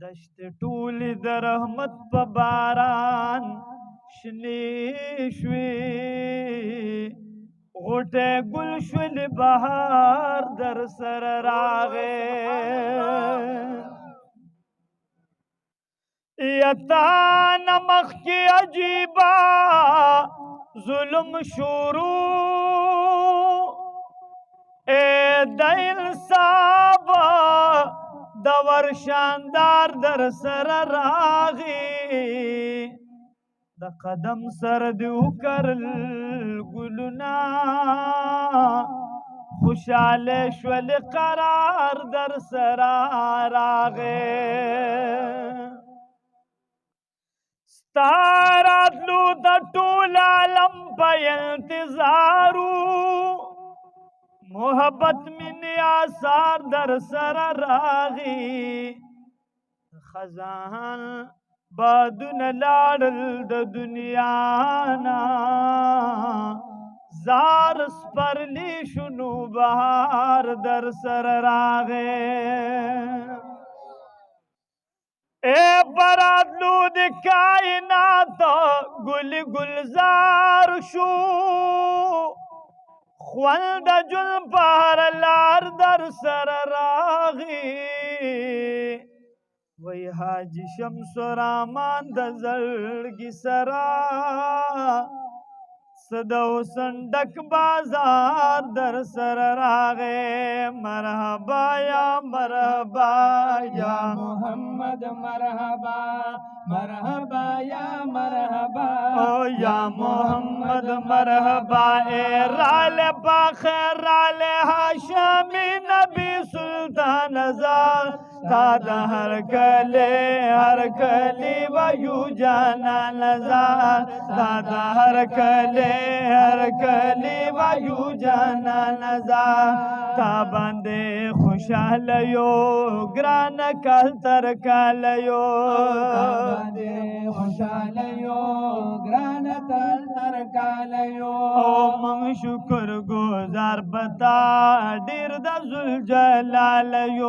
دشت ټولې د رحمت په باران شنې شوې غوټه ګل شول بهار در سره راغې یتا نمخ کی عجیبا ظلم شروع اے د انصاف دور شاندار در سر راغی د قدم سر دیو کرل گلنا خوشاله شول قرار در سر راغی ستاراتلو د ټول عالم په انتظارو محبت منی آثار در سر راغی خزان بادون لاړل د دنیا نا زار سپرلی شنو بهار در سر راغی اے براتلو د کائنات گل گلزار شو خوند جل بهر لار در سر راغی وی حاجی شمس رامان د زړګي سرا صدو سندک بازار در سر راغے مرحبا یا محمد مرحبا مرحبا یا مرحبا او یا محمد مرحبا اے رال باخر رال ہاشمی نبی سلطان ازار تاد ہر کلی ویو جانا نزار تاد ہر کلی ویو جانا نزار تا باندے خوشحال یو گران کل تر کل یو باندے خوشحال یو گران تر کل یو او من شکر گزار بتا ډیر د ذوالجلال یو